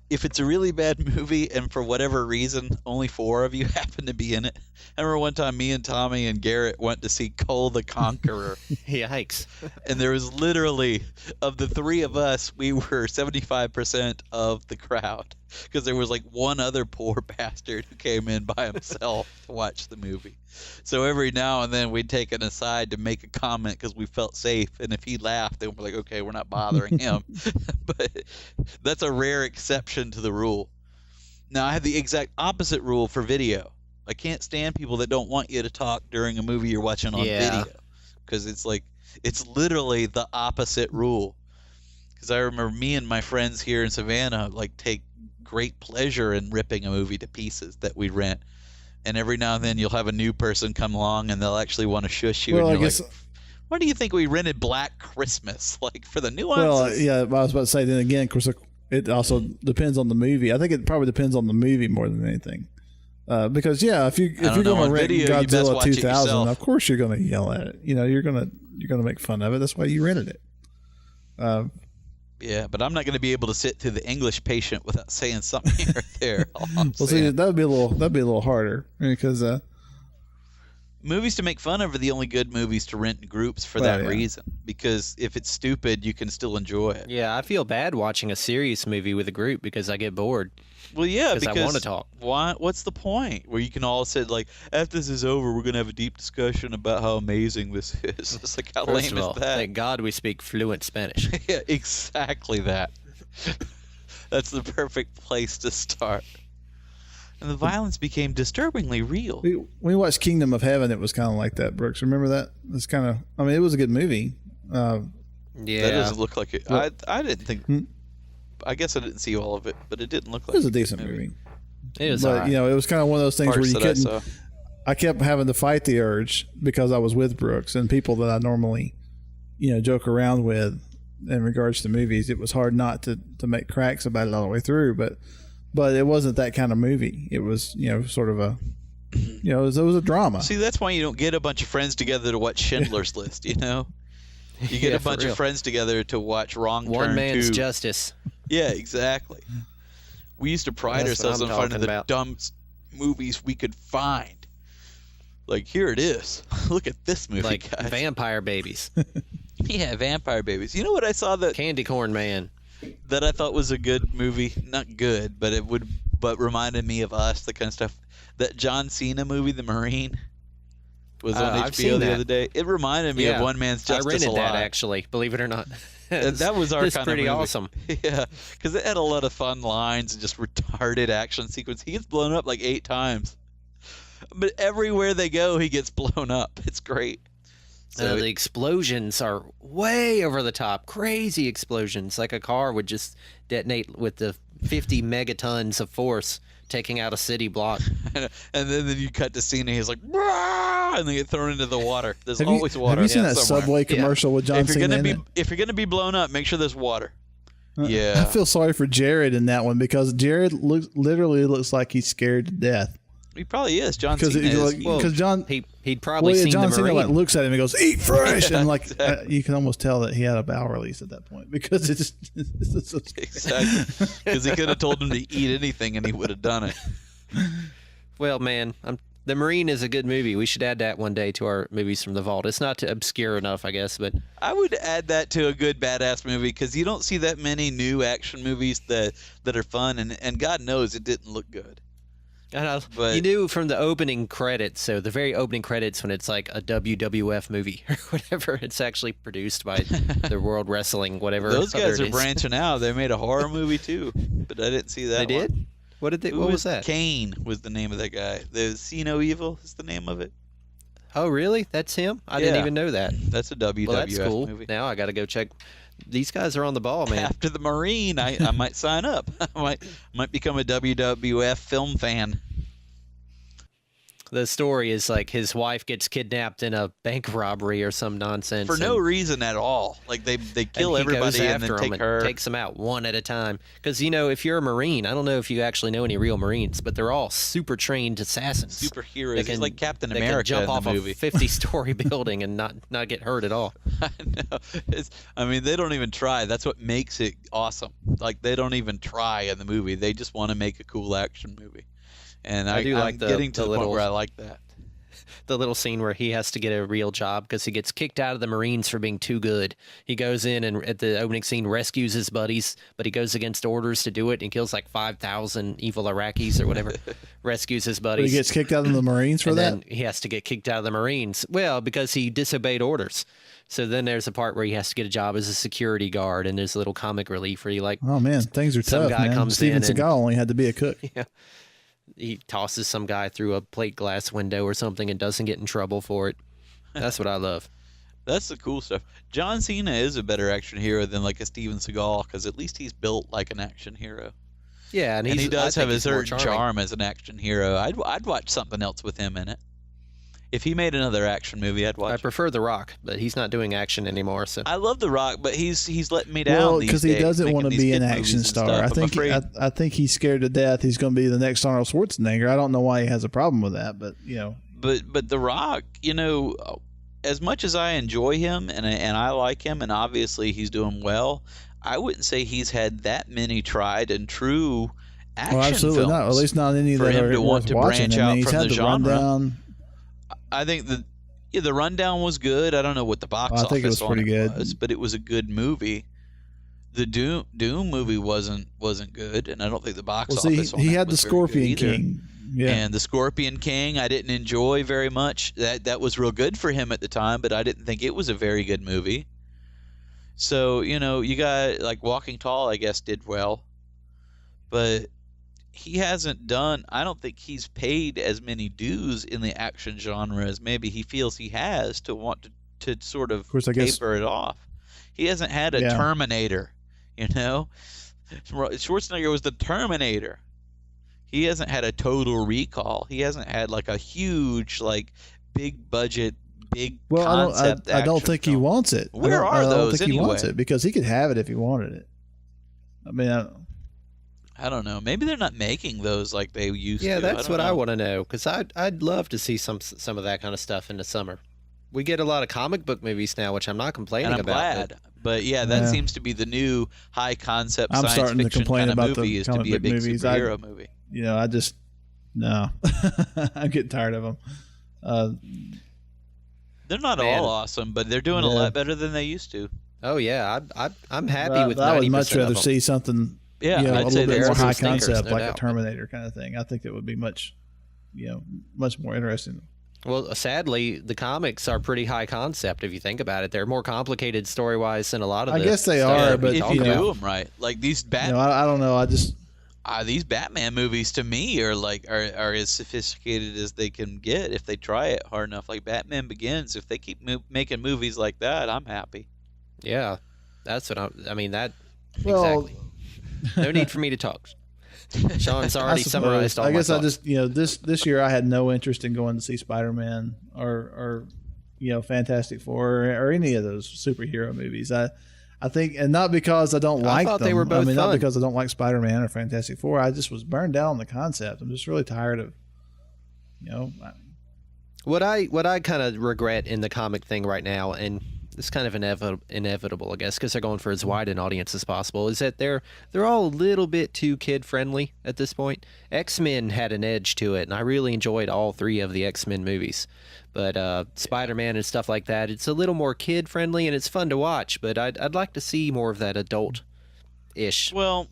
If it's a really bad movie and for whatever reason only 4 of you happen to be in it. I remember one time me and Tommy and Garrett went to see Cole the Conqueror. Yikes. And there was literally, of the 3 of us, we were 75% of the crowd. Because there was like one other poor bastard who came in by himself to watch the movie. So every now and then we'd take an aside to make a comment because we felt safe. And if he laughed, then we're like, okay, we're not bothering him. But that's a rare exception to the rule. Now, I have the exact opposite rule for video. I can't stand people that don't want you to talk during a movie you're watching on video. Because it's like, it's literally the opposite rule. Because I remember me and my friends here in Savannah like take great pleasure in ripping a movie to pieces that we rent. And every now and then you'll have a new person come along and they'll actually want to shush you. Well, and I you're guess. like, why do you think we rented Black Christmas? Like for the nuances? Well, yeah, I was about to say. Then again, of course, it also depends on the movie. I think it probably depends on the movie more than anything. Because if you're know, going on to rent video, you best Godzilla watch it 2000, yourself. of course you're going to yell at it. You're going to make fun of it. That's why you rented it. Yeah, but I'm not going to be able to sit through the English Patient without saying something here or there. All I'm Well, see, saying. that'd be a little harder because Movies to make fun of are the only good movies to rent in groups for Well, that yeah. reason. Because if it's stupid, you can still enjoy it. Yeah, I feel bad watching a serious movie with a group because I get bored. Well, yeah, 'Cause I because wanna talk. Why? What's the point? Where you can all say like, after this is over, we're gonna have a deep discussion about how amazing this is. It's like, how First lame of all, is that? thank God we speak fluent Spanish. Yeah, exactly that. That's the perfect place to start. And the violence became disturbingly real. we watched Kingdom of Heaven. It was kind of like that, Brooks. Remember that? It's kind of. I mean, it was a good movie. Yeah, That doesn't look like it. Well- I didn't think. I guess I didn't see all of it, but it didn't look like It was a decent movie. it was But alright. it was kind of one of those things Parts where you that I couldn't. saw. I kept having to fight the urge because I was with Brooks and people that I normally, joke around with in regards to movies. It was hard not to make cracks about it all the way through, but it wasn't that kind of movie. It was, sort of a, it was a drama. See, that's why you don't get a bunch of friends together to watch Schindler's List. You get Yeah, a for bunch real. of friends together to watch Wrong One Turn man's 2. justice. Yeah, exactly. We used to pride That's what ourselves I'm on finding talking the about. dumbest movies we could find. Like, here it is. Look at this movie, Like guys. Vampire Babies. Yeah, Vampire Babies. You know what I saw Candy Corn Man. that I thought was a good movie? Not good, but reminded me of Us, the kind of stuff. That John Cena movie, The Marine, was on I've HBO seen the that. other day. It reminded me of One Man's Justice I rented Alive. that, actually, believe it or not. That was our It's kind pretty of movie. awesome. Yeah, because it had a lot of fun lines and just retarded action sequence. He gets blown up like 8 times, but everywhere they go, he gets blown up. It's great. So The explosions are way over the top. Crazy explosions. Like a car would just detonate with the 50 megatons of force taking out a city block. and then you cut to Cena. He's like, "Brah!" and they get thrown into the water. There's Have always you, water. have you seen that somewhere. Subway commercial with John If you're Cena gonna in be it? if you're gonna be blown up, make sure there's water. I Yeah, feel sorry for Jared in that one because Jared literally looks like he's scared to death. he probably is. John Cena is. Because John, He'd probably seen John the Cena Marine. looks at him and goes, "Eat fresh," Yeah, and exactly. you can almost tell that he had a bowel release at that point because it's so scary. Exactly, because he could have told him to eat anything and he would have done it. Well, man, The Marine is a good movie. We should add that one day to our movies from the vault. It's not obscure enough, I guess, but I would add that to a good badass movie because you don't see that many new action movies that are fun, and God knows it didn't look good. But- you knew from the opening credits, so the very opening credits when it's like a WWF movie or whatever, it's actually produced by the World Wrestling, whatever. Those other guys it are is. branching out. They made a horror movie too, but I didn't see that. They one. did? What did they? Who What was that? Kane was the name of that guy. The See No Evil is the name of it. Oh, really? That's him? I didn't Yeah. even know that. That's a WWF Well, that's cool. movie. Now I got to go check. These guys are on the ball, man. After the Marine, I might sign up. I might become a WWF film fan. The story is like his wife gets kidnapped in a bank robbery or some nonsense. For no and- reason at all. Like they kill and he goes everybody and after then 'em take and her. takes them out one at a time. Because, if you're a Marine, I don't know if you actually know any real Marines, but they're all super trained assassins. Superheroes. They He's can- like Captain They can America jump in off the movie. a 50-story building and not get hurt at all. I know. They don't even try. That's what makes it awesome. Like they don't even try in the movie. They just want to make a cool action movie. And I do I'm like the- getting to the the point little- where I like that. The little scene where he has to get a real job because he gets kicked out of the Marines for being too good. He goes in and at the opening scene rescues his buddies, but he goes against orders to do it and kills like 5,000 evil Iraqis or whatever. Rescues his But buddies. he gets kicked out of the Marines for and that. then he has to get kicked out of the Marines. Well, because he disobeyed orders. So then there's a part where he has to get a job as a security guard, and there's a little comic relief where he Oh man, things are some tough, guy man. comes Steven in and- Seagal only had to be a cook. he tosses some guy through a plate glass window or something and doesn't get in trouble for it. That's what I love. That's the cool stuff. John Cena is a better action hero than like a Steven Seagal because at least he's built like an action hero. Yeah, and And he I does think have a he's more certain charming. charm as an action hero. I'd watch something else with him in it. If he made another action movie, I'd watch I it. prefer The Rock, but he's not doing action anymore. So I love The Rock, but he's letting me down. Well, because he doesn't want to be an action star. I think he's scared to death. He's going to be the next Arnold Schwarzenegger. I don't know why he has a problem with that, but But The Rock, as much as I enjoy him and I like him, and obviously he's doing well, I wouldn't say he's had that many tried and true action absolutely films. not. At least not any for that him are to want worth to watching. branch out he's from had the the genre. Rundown. I think the Rundown was good. I don't know what the box office I think it was pretty good, but it was a good movie. The Doom movie wasn't good, and I don't think the box office. He had the Scorpion King. King. Yeah. And the Scorpion King, I didn't enjoy very much. That was real good for him at the time, but I didn't think it was a very good movie. So, you got like Walking Tall, I guess, did well. But he hasn't done, I don't think he's paid as many dues in the action genre as maybe he feels he has to want to sort of course, I guess, taper it off. He hasn't had a Terminator, Schwarzenegger was the Terminator. He hasn't had a Total Recall. He hasn't had like a huge, like big budget, big concept. I don't think he wants it. Where are those I don't think anyway? he wants it because he could have it if he wanted it. I mean, I don't know. Maybe they're not making those like they used to. Yeah, that's what I know. want to know, because I'd love to see some of that kind of stuff in the summer. We get a lot of comic book movies now, which I'm not complaining And I'm about. glad. But yeah, that seems to be the new high concept I'm science starting to fiction complain kind of about movie the is to comic be a book big movies. superhero movie. I just no. I'm getting tired of them. They're not all awesome, but they're doing a lot better than they used to. Oh yeah, I'm happy with 90% I would much rather of them. see something. Yeah, a I'd say little bit there's more some high stinkers, concept, no like a doubt. Terminator kind of thing. I think that would be much more interesting. Well, sadly, the comics are pretty high concept if you think about it. They're more complicated story-wise than a lot of I the guess they stuff are, that but we if talk you about. do them right, like these I don't know. I just these Batman movies to me are are as sophisticated as they can get if they try it hard enough. Like Batman Begins, if they keep making movies like that, I'm happy. Yeah, that's what I mean. That Well- exactly. No need for me to talk. Sean's already suppose. summarized all I guess my I thoughts. just this year I had no interest in going to see Spider-Man or Fantastic Four or any of those superhero movies. I think, and not because I don't like thought them. they were both not fun. because I don't like Spider-Man or Fantastic Four. I just was burned out on the concept. I'm just really tired of What I kind of regret in the comic thing right now, and it's kind of inevitable, I guess, because they're going for as wide an audience as possible, is that they're all a little bit too kid friendly at this point. X-Men had an edge to it, and I really enjoyed all three of the X-Men movies. But Spider-Man and stuff like that, it's a little more kid friendly and it's fun to watch. But I'd like to see more of that adult-ish. Well,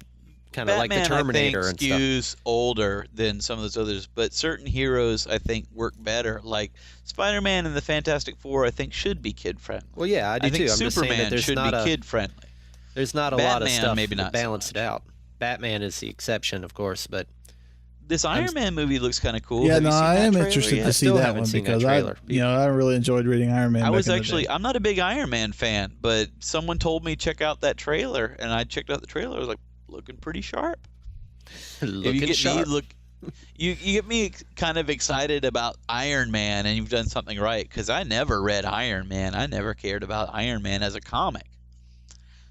Kind of like the Batman, Terminator I and think, stuff. skews older than some of those others, but certain heroes I think work better. Like Spider-Man and the Fantastic Four, I think should be kid friendly. Well, yeah, I do I think too. I'm just saying Superman that there's should not be a kid friendly. there's not a lot of Batman, stuff maybe to not so balance much. it out. Batman is the exception, of course, but This Iron Man movie looks kind of cool. Yeah, Have you no, seen I that am trailer interested yet? to see still that haven't one seen that because trailer. I really enjoyed reading Iron Man. I was back in the actually, day. I'm not a big Iron Man fan, but someone told me check out that trailer, and I checked out the trailer. I was like, looking pretty sharp. If you looking get sharp. me you get me kind of excited about Iron Man, and you've done something right, because I never read Iron Man. I never cared about Iron Man as a comic.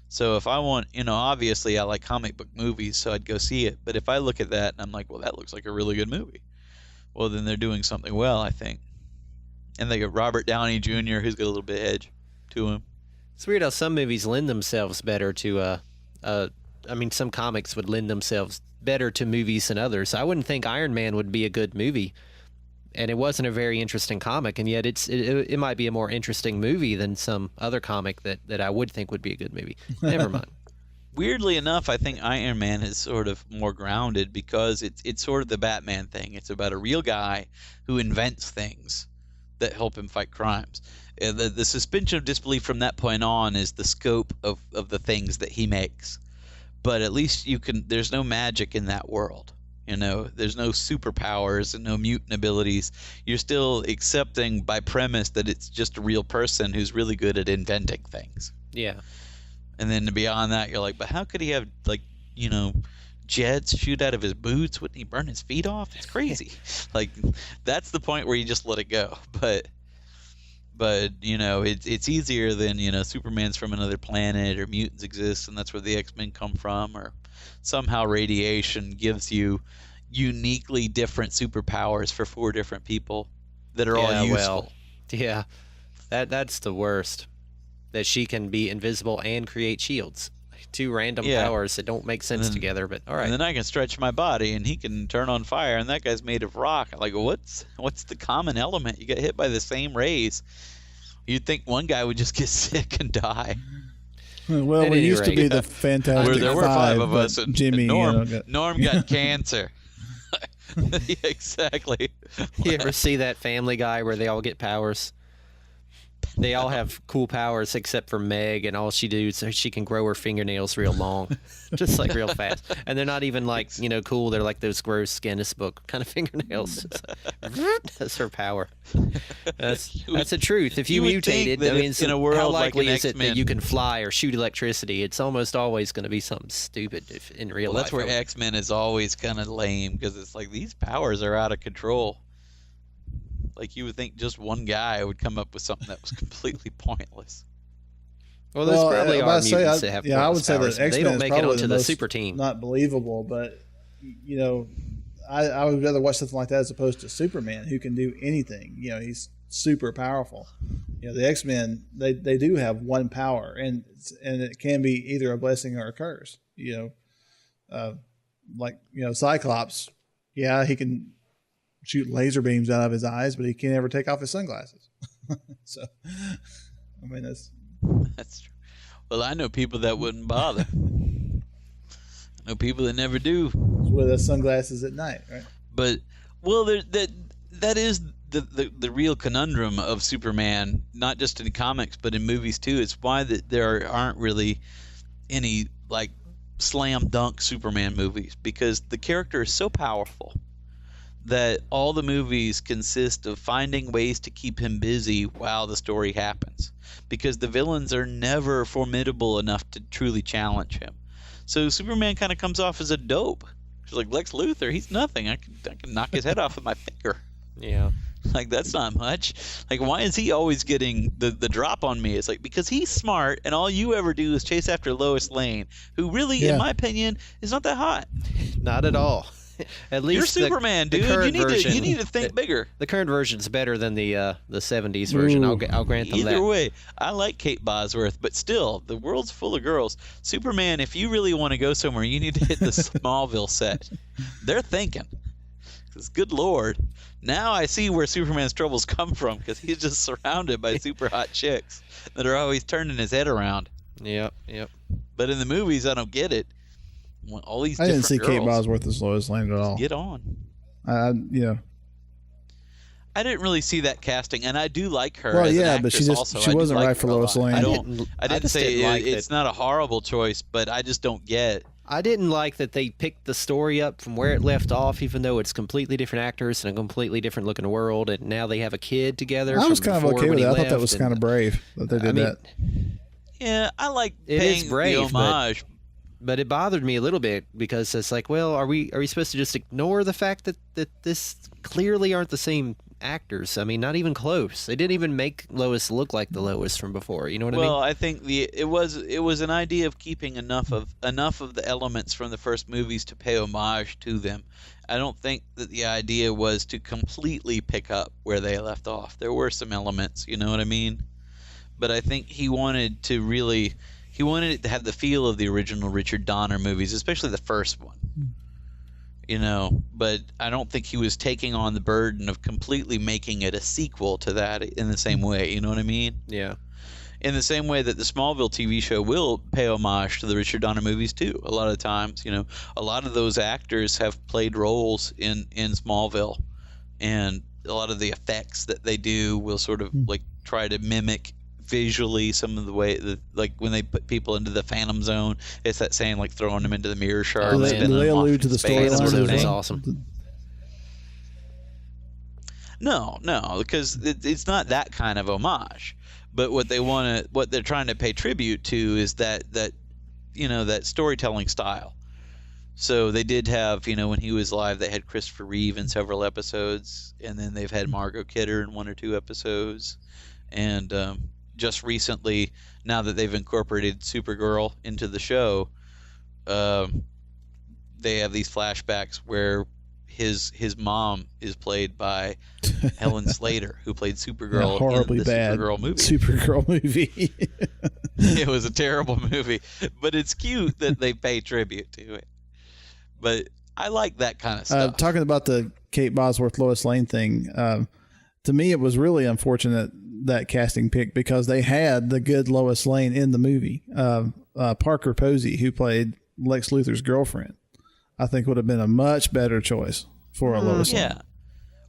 So if I want, obviously I like comic book movies, so I'd go see it. But if I look at that and I'm like, well, that looks like a really good movie, well, then they're doing something well, I think. And they got Robert Downey Jr., who's got a little bit of edge to him. It's weird how some movies lend themselves better to some comics would lend themselves better to movies than others. I wouldn't think Iron Man would be a good movie, and it wasn't a very interesting comic, and yet it might be a more interesting movie than some other comic that I would think would be a good movie. Never mind. Weirdly enough, I think Iron Man is sort of more grounded because it's sort of the Batman thing. It's about a real guy who invents things that help him fight crimes. The suspension of disbelief from that point on is the scope of the things that he makes. But at least there's no magic in that world. There's no superpowers and no mutant abilities. You're still accepting by premise that it's just a real person who's really good at inventing things. Yeah. And then beyond that, you're like, but how could he have, jets shoot out of his boots? Wouldn't he burn his feet off? It's crazy. Like, that's the point where you just let it go. But it's easier than, Superman's from another planet, or mutants exist and that's where the X-Men come from, or somehow radiation gives you uniquely different superpowers for 4 different people that are all useful. That's the worst. That she can be invisible and create shields. 2 random powers that don't make sense together, but all right. And then I can stretch my body, and he can turn on fire, and that guy's made of rock. Like, what's the common element? You get hit by the same rays. You'd think one guy would just get sick and die. Well, we used to be the Fantastic There were 5 of us, and Jimmy, Norm got cancer. Yeah, exactly. You ever see that Family Guy where they all get powers? They all have cool powers except for Meg, and all she does is she can grow her fingernails real long, just like real fast. And they're not even like, cool. They're like those gross Guinness Book kind of fingernails. That's her power. That's the truth. If you mutated, that means in a world how likely like is it that you can fly or shoot electricity? It's almost always going to be something stupid in real life. That's where X-Men is always kind of lame, because it's like these powers are out of control. Like, you would think just one guy would come up with something that was completely pointless. Well, there's probably are mutants that have pointless I would say powers. that X-Men they don't make it onto the most super team. Not believable, but I would rather watch something like that as opposed to Superman, who can do anything. He's super powerful. The X-Men, they do have one power, and it can be either a blessing or a curse. Cyclops, he can shoot laser beams out of his eyes, but he can't ever take off his sunglasses. So, I mean, that's true. Well, I know people that wouldn't bother. I know people that never do. With the sunglasses at night, right? But that is the real conundrum of Superman, not just in comics but in movies too. It's why that there aren't really any like slam dunk Superman movies, because the character is so powerful that all the movies consist of finding ways to keep him busy while the story happens, because the villains are never formidable enough to truly challenge him. So Superman kind of comes off as a dope. He's like Lex Luthor. He's nothing. I can knock his head off with my finger. Yeah. Like, that's not much. Like, why is he always getting the drop on me? It's like, because he's smart, and all you ever do is chase after Lois Lane, who really, in my opinion, is not that hot. Not at all. At least you're Superman, dude. You need to think bigger. The current version's better than the 70s version. I'll grant them that. Either way, I like Kate Bosworth, but still, the world's full of girls. Superman, if you really want to go somewhere, you need to hit the Smallville set. They're thinking. Because, good Lord, now I see where Superman's troubles come from, because he's just surrounded by super hot chicks that are always turning his head around. Yep. But in the movies, I don't get it. All these I didn't see girls, Kate Bosworth as Lois Lane at all. Get on. I didn't really see that casting, and I do like her. Well, as an yeah, but she wasn't right for Lois Lane. I didn't say it's not a horrible choice, but I just don't get. I didn't like that they picked the story up from where it left off, even though it's completely different actors and a completely different looking world, and now they have a kid together. I was kind of okay with that. I thought that was kind of brave that they did that. Yeah, I like it paying is brave, the homage. But it bothered me a little bit, because it's like, well, are we supposed to just ignore the fact that this clearly aren't the same actors? I mean, not even close. They didn't even make Lois look like the Lois from before. You know what I mean? Well, I think it was an idea of keeping enough of the elements from the first movies to pay homage to them. I don't think that the idea was to completely pick up where they left off. There were some elements, you know what I mean? But I think he wanted it to have the feel of the original Richard Donner movies, especially the first one. But I don't think he was taking on the burden of completely making it a sequel to that in the same way. You know what I mean? Yeah. In the same way that the Smallville TV show will pay homage to the Richard Donner movies too. A lot of times, a lot of those actors have played roles in Smallville, and a lot of the effects that they do will sort of like try to mimic visually some of the way that, like when they put people into the Phantom Zone, it's that saying like throwing them into the mirror shards. Do they allude to the storyline? That's awesome. No, because it's not that kind of homage. But what they're trying to pay tribute to is that storytelling style. So they did have, when he was live, they had Christopher Reeve in several episodes, and then they've had Margot Kidder in 1 or 2 episodes. And just recently, now that they've incorporated Supergirl into the show, they have these flashbacks where his mom is played by Helen Slater, who played Supergirl horribly in the bad Supergirl movie. Supergirl movie. It was a terrible movie, but it's cute that they pay tribute to it. But I like that kind of stuff. Talking about the Kate Bosworth Lois Lane thing, to me it was really unfortunate, that casting pick, because they had the good Lois Lane in the movie. Parker Posey, who played Lex Luthor's girlfriend, I think would have been a much better choice for a Lois Lane. Yeah.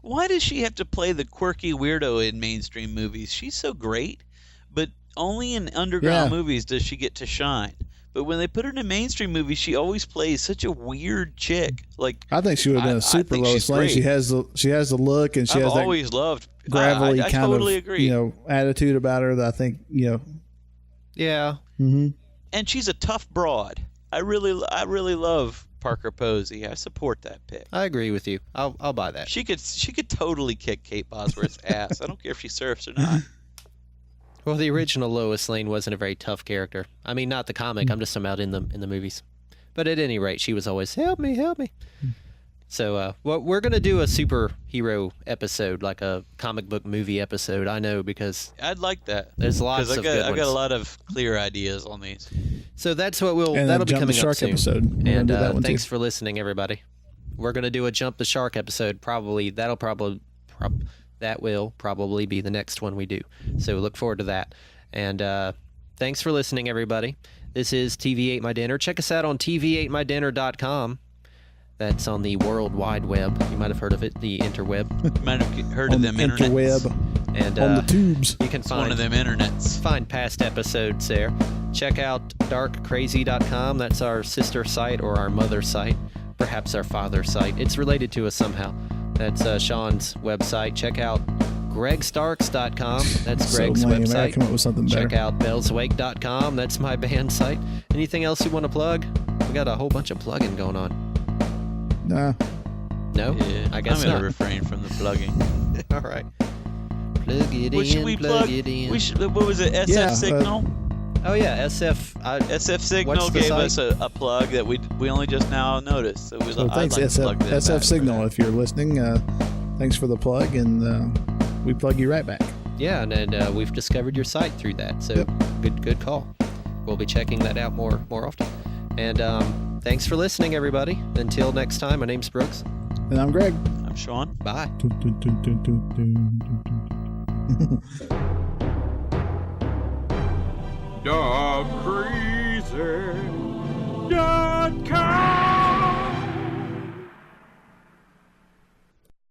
Why does she have to play the quirky weirdo in mainstream movies? She's so great, but only in underground movies does she get to shine. But when they put her in a mainstream movie, she always plays such a weird chick. Like, I think she would have been a super Lois Lane. She has the look, and she has always loved gravelly I kind totally of agree. Attitude about her that I think Yeah. Mm-hmm. And she's a tough broad. I really love Parker Posey. I support that pick. I agree with you. I'll buy that. She could totally kick Kate Bosworth's ass. I don't care if she surfs or not. Well, the original Lois Lane wasn't a very tough character. I mean, not the comic. I'm just talking about in the movies. But at any rate, she was always, help me, help me. So, we're going to do a superhero episode, like a comic book movie episode. I know, because I'd like that. There's lots of good ones. I got a lot of clear ideas on these. So that's what that'll be coming up soon. Episode. And thanks for listening, everybody. We're going to do a Jump the Shark episode. That will probably be the next one we do. So look forward to that. And thanks for listening, everybody. This is TV Ate My Dinner. Check us out on tvatemydinner.com. That's on the World Wide Web. You might have heard of it, the interweb. You might have heard of them internets. Interweb. And on the tubes. You can find one of them internets. Find past episodes there. Check out darkcrazy.com. That's our sister site or our mother site. Perhaps our father site. It's related to us somehow. That's Sean's website. Check out gregstarks.com. That's Greg's website. I come up with something better. Check out bellswake.com. That's my band site. Anything else you want to plug? We got a whole bunch of plugging going on. Nah. No? Yeah, I guess I'm going not. to refrain from the plugging. All right. Plug it What should we plug? it in. What was it? SF Signal? Oh, yeah, SF. SF Signal gave us a plug that we only just now noticed. So thanks, SF Signal, if you're listening. Thanks for the plug, and we plug you right back. Yeah, and we've discovered your site through that. So good call. We'll be checking that out more often. And thanks for listening, everybody. Until next time, my name's Brooks. And I'm Greg. I'm Sean. Bye. Dog crazy. Dog